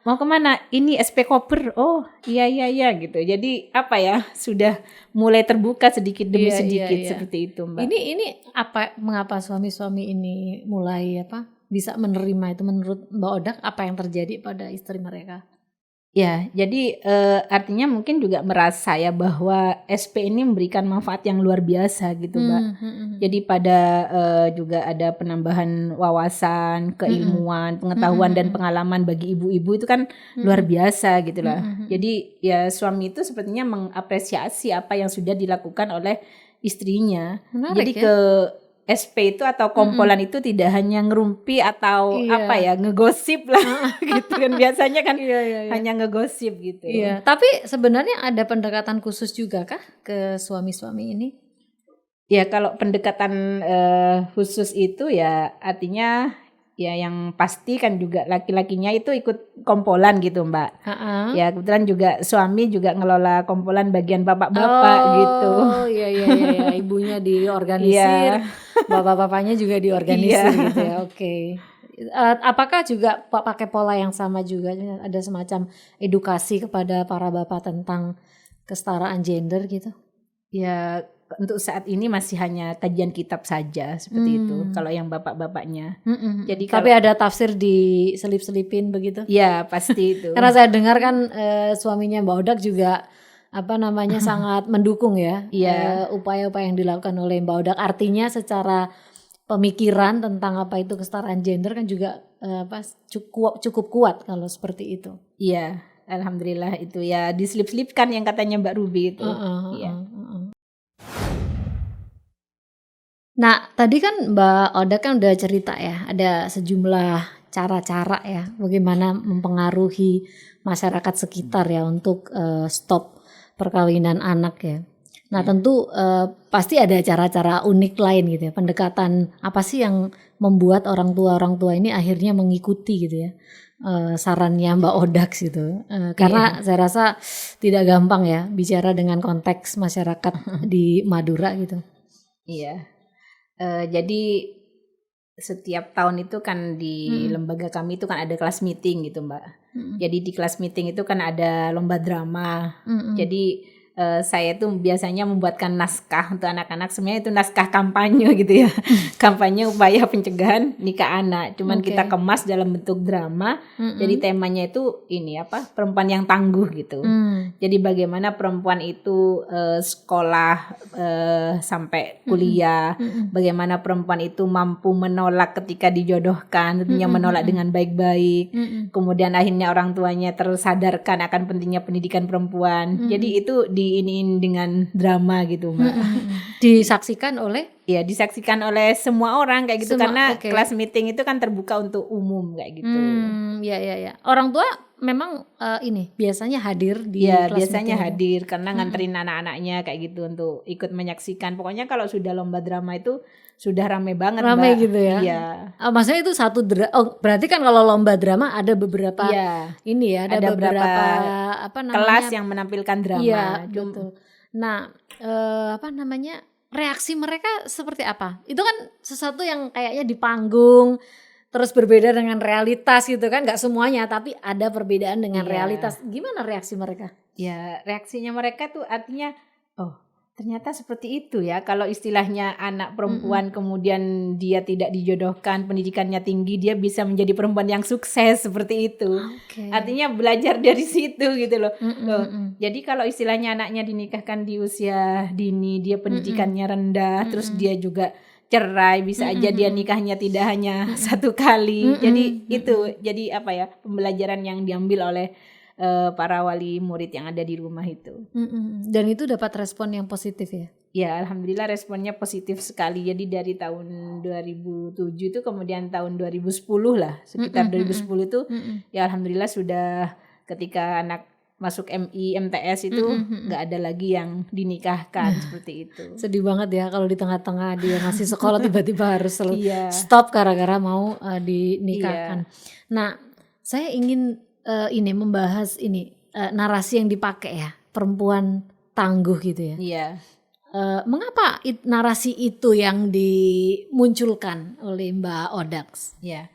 mau kemana? Ini SP Koper. Oh iya gitu. Jadi apa ya sudah mulai terbuka sedikit demi sedikit seperti itu Mbak. Ini mengapa suami-suami ini mulai bisa menerima itu menurut Mbak Odak apa yang terjadi pada istri mereka? Ya, jadi artinya mungkin juga merasa ya bahwa SP ini memberikan manfaat yang luar biasa gitu, Mbak. Jadi pada juga ada penambahan wawasan, keilmuan, pengetahuan dan pengalaman bagi ibu-ibu itu kan luar biasa gitu lah. Jadi ya suami itu sepertinya mengapresiasi apa yang sudah dilakukan oleh istrinya. Menarik, jadi ke SP itu atau kompolan itu tidak hanya ngerumpi atau ngegosip lah gitu kan biasanya kan hanya ngegosip gitu. Iya, tapi sebenarnya ada pendekatan khusus juga kah ke suami-suami ini? Ya kalau pendekatan khusus itu ya artinya ya yang pasti kan juga laki-lakinya itu ikut kompolan gitu Mbak. Ya kebetulan juga suami juga ngelola kompolan bagian bapak-bapak gitu. Oh iya ibunya diorganisir, bapak-bapaknya juga diorganisir gitu ya. Oke. Apakah juga pakai pola yang sama juga, ada semacam edukasi kepada para bapak tentang kesetaraan gender gitu? Ya untuk saat ini masih hanya kajian kitab saja seperti itu. Kalau yang bapak-bapaknya. Jadi tapi ada tafsir diselip-selipin begitu? Ya pasti itu. Karena saya dengar kan suaminya Mbak Odak juga sangat mendukung ya upaya-upaya yang dilakukan oleh Mbak Odak. Artinya secara pemikiran tentang apa itu kesetaraan gender kan juga cukup kuat kalau seperti itu. Iya, alhamdulillah itu ya diselip-selipkan yang katanya Mbak Ruby itu. Nah, tadi kan Mbak Odak kan udah cerita ya, ada sejumlah cara-cara ya bagaimana mempengaruhi masyarakat sekitar ya untuk stop perkawinan anak ya. Nah, tentu pasti ada cara-cara unik lain gitu ya. Pendekatan apa sih yang membuat orang tua ini akhirnya mengikuti gitu ya sarannya Mbak Odak gitu. Karena saya rasa tidak gampang ya bicara dengan konteks masyarakat di Madura gitu. Iya. Jadi setiap tahun itu kan di lembaga kami itu kan ada kelas meeting gitu Mbak. Jadi di kelas meeting itu kan ada lomba drama. Jadi saya tuh biasanya membuatkan naskah untuk anak-anak, sebenarnya itu naskah kampanye gitu ya. Kampanye upaya pencegahan nikah anak. Cuman kita kemas dalam bentuk drama. Jadi temanya itu ini apa? Perempuan yang tangguh gitu. Jadi bagaimana perempuan itu sekolah sampai kuliah, bagaimana perempuan itu mampu menolak ketika dijodohkan, tentunya menolak dengan baik-baik. Kemudian akhirnya orang tuanya tersadarkan akan pentingnya pendidikan perempuan. Jadi itu diiniin dengan drama gitu Mbak. Disaksikan oleh? Ya disaksikan oleh semua orang kayak gitu, karena kelas meeting itu kan terbuka untuk umum kayak gitu. Ya. Orang tua memang ini biasanya hadir di ya, kelas biasanya meeting hadir karena nganterin anak-anaknya kayak gitu untuk ikut menyaksikan. Pokoknya kalau sudah lomba drama itu sudah rame banget Rame Mbak. gitu ya. Iya. Maksudnya itu satu berarti kan kalau lomba drama ada beberapa ini ya, ada beberapa apa namanya kelas yang menampilkan drama. Iya, betul. Nah, apa namanya? Reaksi mereka seperti apa? Itu kan sesuatu yang kayaknya di panggung terus berbeda dengan realitas gitu kan, nggak semuanya tapi ada perbedaan dengan realitas. Gimana reaksi mereka? Ya, reaksinya mereka tuh artinya ternyata seperti itu ya. Kalau istilahnya anak perempuan kemudian dia tidak dijodohkan, pendidikannya tinggi, dia bisa menjadi perempuan yang sukses seperti itu. Artinya belajar dari situ gitu loh. Jadi kalau istilahnya anaknya dinikahkan di usia dini, dia pendidikannya rendah, terus dia juga cerai, bisa aja dia nikahnya tidak hanya satu kali. Jadi itu jadi apa ya, pembelajaran yang diambil oleh para wali murid yang ada di rumah itu. Dan itu dapat respon yang positif ya? Ya, alhamdulillah responnya positif sekali. Jadi dari tahun 2007 itu kemudian tahun 2010 lah, sekitar 2010 itu ya alhamdulillah sudah ketika anak masuk MI, MTS itu nggak ada lagi yang dinikahkan seperti itu. Sedih banget ya kalau di tengah-tengah dia masih sekolah tiba-tiba harus stop gara-gara mau dinikahkan. Nah, saya ingin ini membahas ini narasi yang dipakai ya, perempuan tangguh gitu ya. Iya. Mengapa narasi itu yang dimunculkan oleh Mbak Odax? Ya.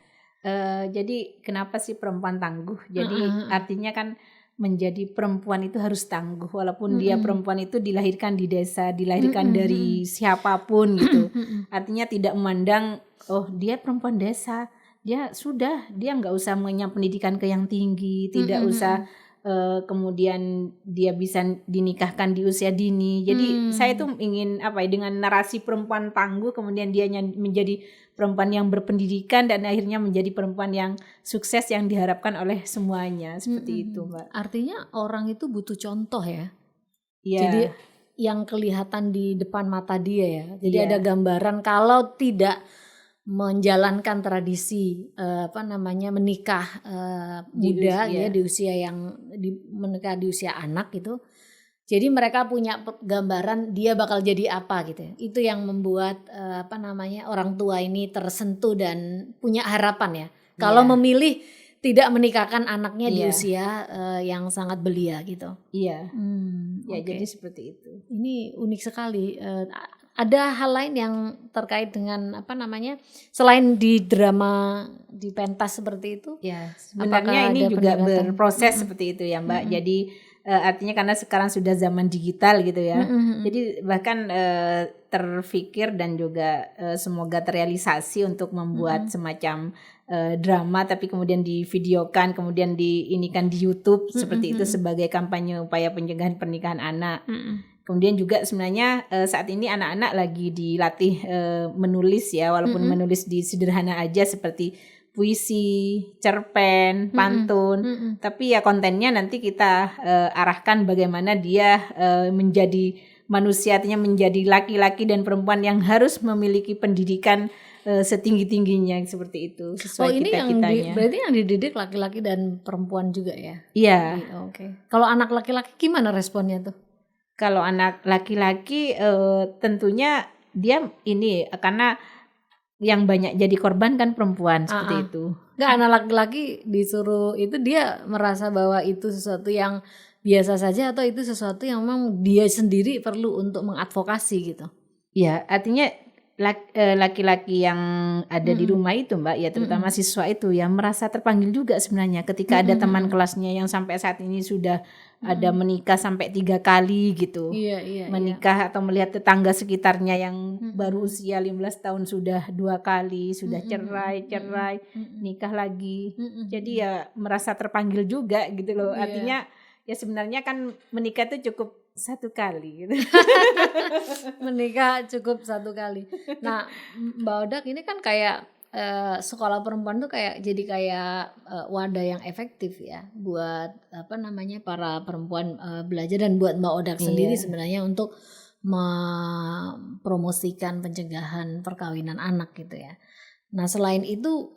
Jadi kenapa sih perempuan tangguh? Jadi artinya kan menjadi perempuan itu harus tangguh, walaupun dia perempuan itu dilahirkan di desa, dilahirkan dari siapapun gitu. Artinya tidak memandang dia perempuan desa, dia nggak usah mengenyam pendidikan ke yang tinggi, tidak usah kemudian dia bisa dinikahkan di usia dini. Jadi saya tuh ingin dengan narasi perempuan tangguh kemudian dia menjadi perempuan yang berpendidikan dan akhirnya menjadi perempuan yang sukses yang diharapkan oleh semuanya, seperti itu Mbak. Artinya orang itu butuh contoh ya. Yeah. Jadi yang kelihatan di depan mata dia ya. Jadi ada gambaran kalau tidak menjalankan tradisi menikah muda di usia yang menikah di usia anak gitu. Jadi mereka punya gambaran dia bakal jadi apa gitu ya. Itu yang membuat orang tua ini tersentuh dan punya harapan ya. Kalau memilih tidak menikahkan anaknya di usia yang sangat belia gitu. Iya. Jadi seperti itu. Ini unik sekali. Ada hal lain yang terkait dengan selain di drama di pentas seperti itu? Ya, sebenarnya ini juga berproses seperti itu ya Mbak. Jadi artinya karena sekarang sudah zaman digital gitu ya. Jadi bahkan terfikir dan juga semoga terrealisasi untuk membuat semacam drama tapi kemudian divideokan, kemudian diinikan di YouTube seperti itu sebagai kampanye upaya pencegahan pernikahan anak. Kemudian juga sebenarnya saat ini anak-anak lagi dilatih menulis ya, walaupun menulis di sederhana aja seperti puisi, cerpen, pantun. Tapi ya kontennya nanti kita arahkan bagaimana dia menjadi manusia, artinya menjadi laki-laki dan perempuan yang harus memiliki pendidikan setinggi-tingginya seperti itu sesuai cita-citanya. Berarti yang dididik laki-laki dan perempuan juga ya? Iya. Oke. Kalau anak laki-laki gimana responnya tuh? Kalau anak laki-laki tentunya dia ini karena yang banyak jadi korban kan perempuan seperti itu. Enggak, anak laki-laki disuruh itu dia merasa bahwa itu sesuatu yang biasa saja atau itu sesuatu yang memang dia sendiri perlu untuk mengadvokasi gitu. Ya, artinya laki-laki yang ada di rumah itu Mbak, ya terutama siswa itu ya merasa terpanggil juga sebenarnya ketika ada teman kelasnya yang sampai saat ini sudah ada menikah sampai 3 kali gitu. Iya. Menikah atau melihat tetangga sekitarnya yang baru usia 15 tahun sudah 2 kali, sudah cerai, nikah lagi. Jadi ya merasa terpanggil juga gitu loh. Iya. Artinya ya sebenarnya kan menikah itu cukup 1 kali gitu. Menikah cukup 1 kali. Nah, Mbak Odak ini kan kayak sekolah perempuan tuh jadi kayak wadah yang efektif ya buat para perempuan belajar, dan buat Mbak Odak sendiri sebenarnya untuk mempromosikan pencegahan perkawinan anak gitu ya. Nah, selain itu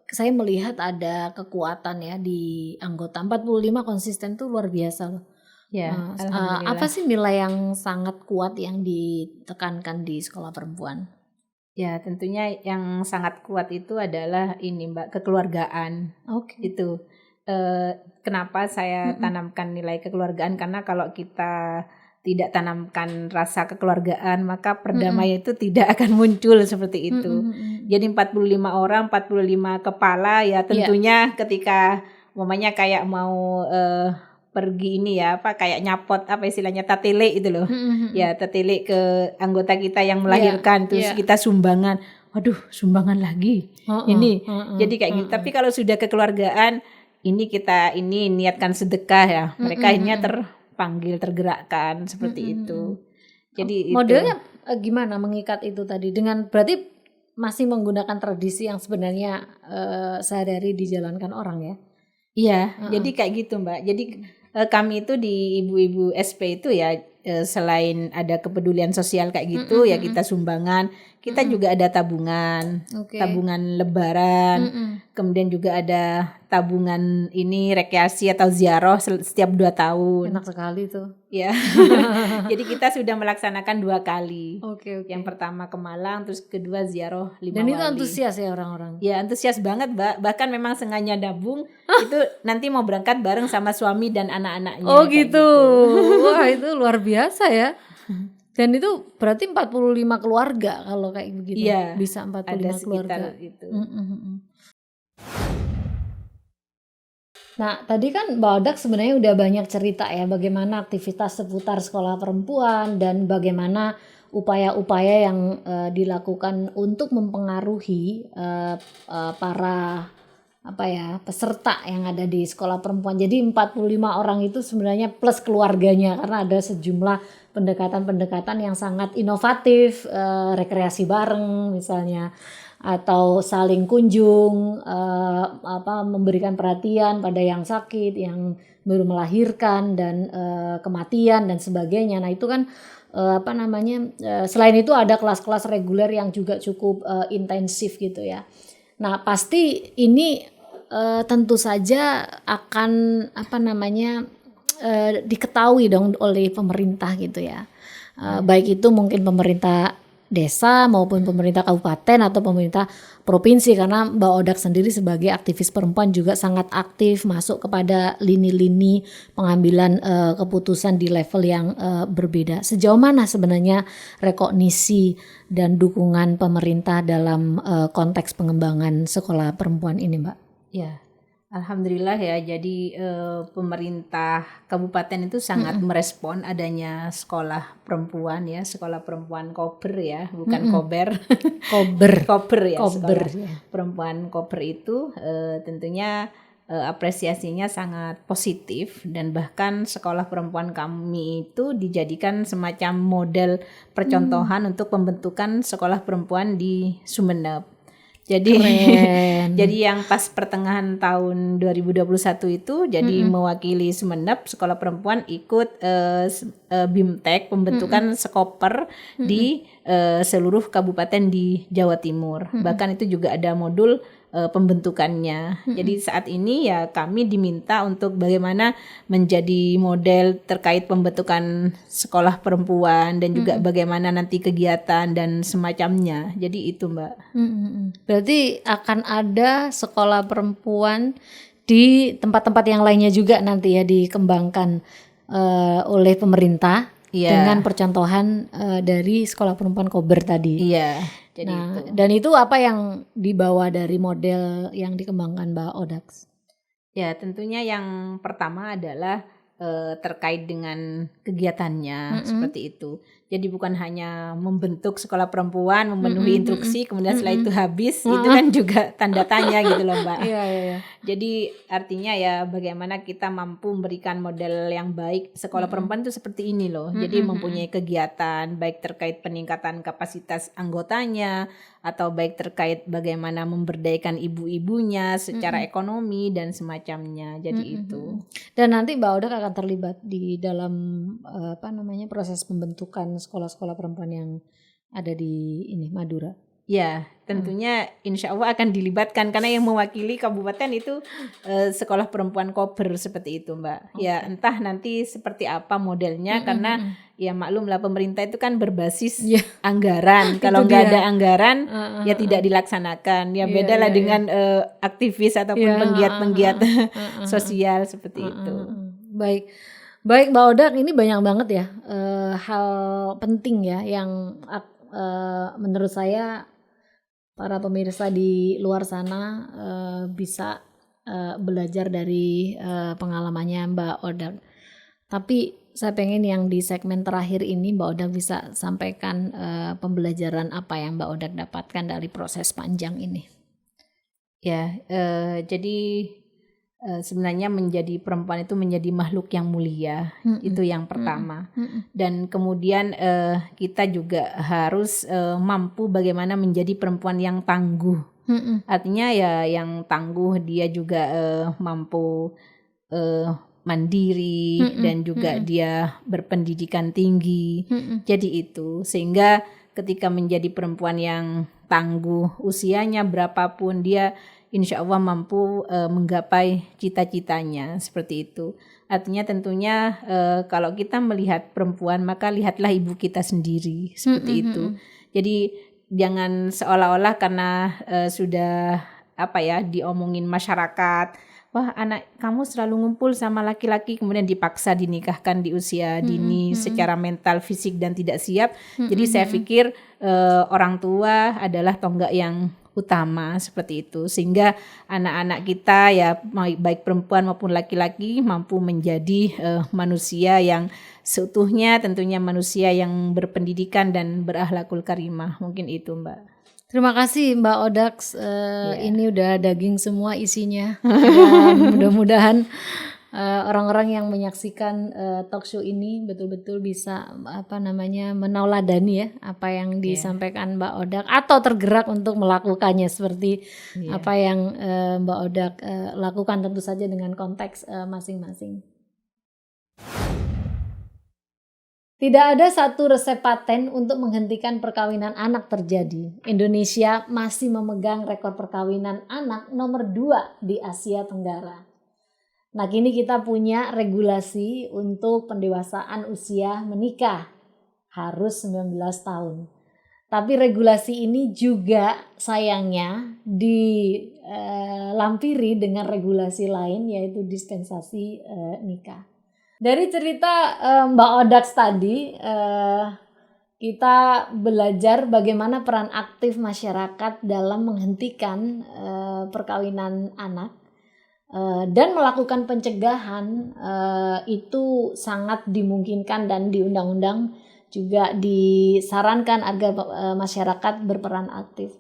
saya melihat ada kekuatan ya di anggota 45 konsisten tuh luar biasa loh. Ya, Alhamdulillah. Apa sih nilai yang sangat kuat yang ditekankan di sekolah perempuan? Ya, tentunya yang sangat kuat itu adalah ini Mbak, kekeluargaan. Oke. Itu kenapa saya tanamkan nilai kekeluargaan, karena kalau kita tidak tanamkan rasa kekeluargaan maka perdamaian itu tidak akan muncul seperti itu. Jadi 45 orang, 45 kepala ya tentunya ketika mamanya kayak mau pergi ini ya kayak nyapot istilahnya tatele itu loh. Ya tatele ke anggota kita yang melahirkan terus kita sumbangan. Waduh, sumbangan lagi. Jadi kayak gitu. Tapi kalau sudah kekeluargaan ini kita niatkan sedekah ya. Mereka akhirnya terpanggil, tergerakkan seperti itu. Jadi modelnya gimana mengikat itu tadi dengan berarti masih menggunakan tradisi yang sebenarnya sehari-hari dijalankan orang ya. Iya, jadi kayak gitu Mbak. Jadi kami itu di ibu-ibu SP itu ya selain ada kepedulian sosial kayak gitu ya kita sumbangan, kita juga ada tabungan, tabungan lebaran, kemudian juga ada tabungan ini rekreasi atau ziarah setiap 2 tahun. Enak sekali tuh. Ya, jadi kita sudah melaksanakan 2 kali. Yang pertama ke Malang, terus kedua ziarah 5 Dan wali. itu antusias ya orang-orang? Ya antusias banget Mbak, bahkan memang sengaja nabung itu nanti mau berangkat bareng sama suami dan anak-anaknya. Oh gitu. Wah itu luar biasa ya. Dan itu berarti 45 keluarga kalau kayak begitu. Iya, bisa 45 ada keluarga. Itu. Nah, tadi kan Mbak Odak sebenarnya udah banyak cerita ya bagaimana aktivitas seputar sekolah perempuan dan bagaimana upaya-upaya yang dilakukan untuk mempengaruhi para peserta yang ada di sekolah perempuan. Jadi 45 orang itu sebenarnya plus keluarganya karena ada sejumlah pendekatan-pendekatan yang sangat inovatif, rekreasi bareng misalnya, atau saling kunjung, memberikan perhatian pada yang sakit, yang baru melahirkan dan kematian dan sebagainya. Nah itu kan selain itu ada kelas-kelas reguler yang juga cukup intensif gitu ya. Nah pasti ini tentu saja akan diketahui dong oleh pemerintah gitu ya. Baik itu mungkin pemerintah desa maupun pemerintah kabupaten atau pemerintah provinsi, karena Mbak Odak sendiri sebagai aktivis perempuan juga sangat aktif masuk kepada lini-lini pengambilan keputusan di level yang berbeda. Sejauh mana sebenarnya rekognisi dan dukungan pemerintah dalam konteks pengembangan sekolah perempuan ini Mbak? Ya, alhamdulillah ya. Jadi pemerintah kabupaten itu sangat merespon adanya sekolah perempuan ya, sekolah perempuan kober ya, bukan kober. Kober ya. Kober, sekolah perempuan kober itu tentunya apresiasinya sangat positif, dan bahkan sekolah perempuan kami itu dijadikan semacam model percontohan untuk pembentukan sekolah perempuan di Sumeneb. Jadi jadi yang pas pertengahan tahun 2021 itu jadi mewakili Sumeneb sekolah perempuan ikut BIMTEK pembentukan sekoper di seluruh kabupaten di Jawa Timur. Bahkan itu juga ada modul pembentukannya. Jadi saat ini ya kami diminta untuk bagaimana menjadi model terkait pembentukan sekolah perempuan dan juga bagaimana nanti kegiatan dan semacamnya. Jadi itu Mbak. Berarti akan ada sekolah perempuan di tempat-tempat yang lainnya juga nanti ya dikembangkan oleh pemerintah dengan percontohan dari Sekolah Perempuan Kober tadi. Iya, jadi Nah, dan itu apa yang dibawa dari model yang dikembangkan Mbak Odax? ya tentunya yang pertama adalah terkait dengan kegiatannya seperti itu. Jadi bukan hanya membentuk sekolah perempuan, memenuhi instruksi, kemudian setelah itu habis, itu kan juga tanda tanya gitu loh Mbak. Iya. Jadi artinya ya bagaimana kita mampu memberikan model yang baik. Sekolah perempuan itu seperti ini loh. Jadi mempunyai kegiatan baik terkait peningkatan kapasitas anggotanya, atau baik terkait bagaimana memberdayakan ibu-ibunya secara ekonomi dan semacamnya. Jadi itu. Dan nanti Mbak Odak akan terlibat di dalam proses pembentukan sekolah-sekolah perempuan yang ada di Madura. Ya, tentunya insya Allah akan dilibatkan karena yang mewakili kabupaten itu sekolah perempuan Kober seperti itu Mbak. Ya entah nanti seperti apa modelnya karena ya maklumlah pemerintah itu kan berbasis anggaran. Kalau nggak ada anggaran ya tidak dilaksanakan. Ya bedalah dengan aktivis ataupun penggiat-penggiat sosial seperti itu. Baik Mbak Odak, ini banyak banget ya hal penting ya yang menurut saya para pemirsa di luar sana bisa belajar dari pengalamannya Mbak Odak. Tapi saya pengen yang di segmen terakhir ini Mbak Odak bisa sampaikan pembelajaran apa yang Mbak Odak dapatkan dari proses panjang ini. Ya, jadi sebenarnya menjadi perempuan itu menjadi makhluk yang mulia, itu yang pertama. Dan kemudian kita juga harus mampu bagaimana menjadi perempuan yang tangguh. Artinya ya yang tangguh, dia juga mampu mandiri dan juga dia berpendidikan tinggi. Jadi itu sehingga ketika menjadi perempuan yang tangguh, usianya berapapun dia insya Allah mampu menggapai cita-citanya seperti itu. Artinya tentunya kalau kita melihat perempuan maka lihatlah ibu kita sendiri seperti itu. Jadi jangan seolah-olah karena sudah diomongin masyarakat, wah anak kamu selalu ngumpul sama laki-laki kemudian dipaksa dinikahkan di usia dini secara mental, fisik dan tidak siap. Jadi saya pikir orang tua adalah tonggak yang utama seperti itu sehingga anak-anak kita ya baik perempuan maupun laki-laki mampu menjadi manusia yang seutuhnya, tentunya manusia yang berpendidikan dan berakhlakul karimah. Mungkin itu Mbak. Terima kasih Mbak Odax, ini udah daging semua isinya. Dan mudah-mudahan orang-orang yang menyaksikan talk show ini betul-betul bisa menauladani ya apa yang disampaikan Mbak Odak atau tergerak untuk melakukannya seperti apa yang Mbak Odak lakukan, tentu saja dengan konteks masing-masing. Tidak ada satu resep paten untuk menghentikan perkawinan anak terjadi. Indonesia masih memegang rekor perkawinan anak nomor 2 di Asia Tenggara. Nah, kini kita punya regulasi untuk pendewasaan usia menikah, harus 19 tahun. Tapi regulasi ini juga sayangnya dilampiri dengan regulasi lain, yaitu dispensasi nikah. Dari cerita Mbak Odax tadi, kita belajar bagaimana peran aktif masyarakat dalam menghentikan perkawinan anak. Dan melakukan pencegahan itu sangat dimungkinkan dan di undang-undang juga disarankan agar masyarakat berperan aktif.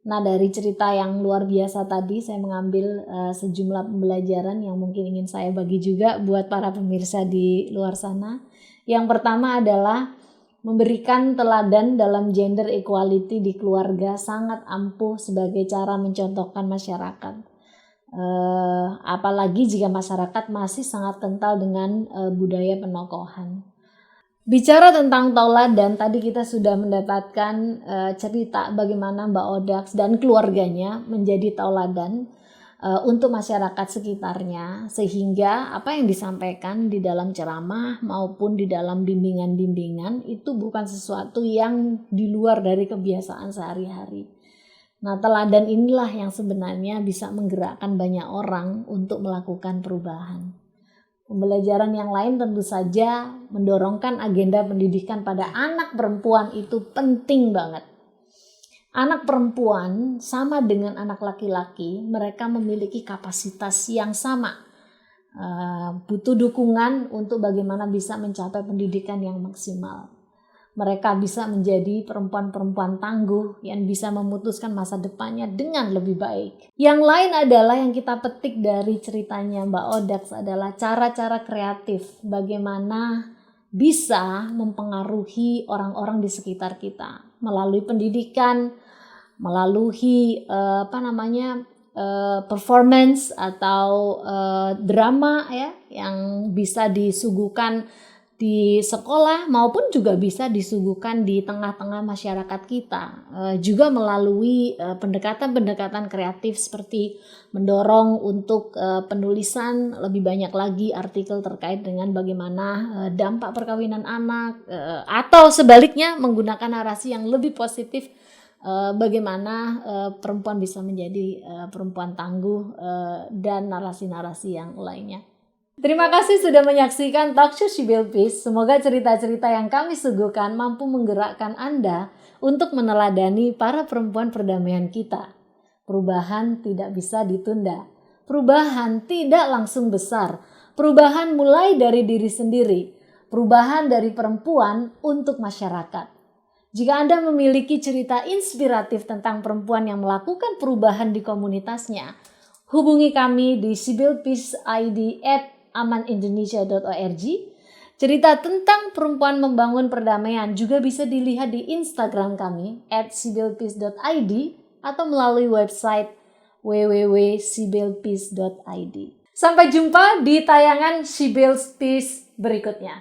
Nah, dari cerita yang luar biasa tadi saya mengambil sejumlah pembelajaran yang mungkin ingin saya bagi juga buat para pemirsa di luar sana. Yang pertama adalah memberikan teladan dalam gender equality di keluarga sangat ampuh sebagai cara mencontohkan masyarakat. Apalagi jika masyarakat masih sangat kental dengan budaya penokohan. Bicara tentang tauladan, tadi kita sudah mendapatkan cerita bagaimana Mbak Odax dan keluarganya menjadi tauladan untuk masyarakat sekitarnya, sehingga apa yang disampaikan di dalam ceramah maupun di dalam bimbingan-bimbingan itu bukan sesuatu yang di luar dari kebiasaan sehari-hari. Nah, teladan inilah yang sebenarnya bisa menggerakkan banyak orang untuk melakukan perubahan. Pembelajaran yang lain tentu saja mendorongkan agenda pendidikan pada anak perempuan itu penting banget. Anak perempuan sama dengan anak laki-laki, mereka memiliki kapasitas yang sama. Butuh dukungan untuk bagaimana bisa mencapai pendidikan yang maksimal. Mereka bisa menjadi perempuan-perempuan tangguh yang bisa memutuskan masa depannya dengan lebih baik. Yang lain adalah yang kita petik dari ceritanya Mbak Odax adalah cara-cara kreatif bagaimana bisa mempengaruhi orang-orang di sekitar kita melalui pendidikan, melalui performance atau drama ya yang bisa disuguhkan di sekolah maupun juga bisa disuguhkan di tengah-tengah masyarakat kita, juga melalui pendekatan-pendekatan kreatif seperti mendorong untuk penulisan lebih banyak lagi artikel terkait dengan bagaimana dampak perkawinan anak, atau sebaliknya menggunakan narasi yang lebih positif, bagaimana perempuan bisa menjadi perempuan tangguh, dan narasi-narasi yang lainnya. Terima kasih sudah menyaksikan Talkshow She Built Peace. Semoga cerita-cerita yang kami suguhkan mampu menggerakkan Anda untuk meneladani para perempuan perdamaian kita. Perubahan tidak bisa ditunda. Perubahan tidak langsung besar. Perubahan mulai dari diri sendiri. Perubahan dari perempuan untuk masyarakat. Jika Anda memiliki cerita inspiratif tentang perempuan yang melakukan perubahan di komunitasnya, hubungi kami di She Built Peace ID @amanindonesia.org. Cerita tentang perempuan membangun perdamaian juga bisa dilihat di Instagram kami @shebuiltpeace.id atau melalui website www.shebuiltpeace.id. Sampai jumpa di tayangan She Builds Peace berikutnya.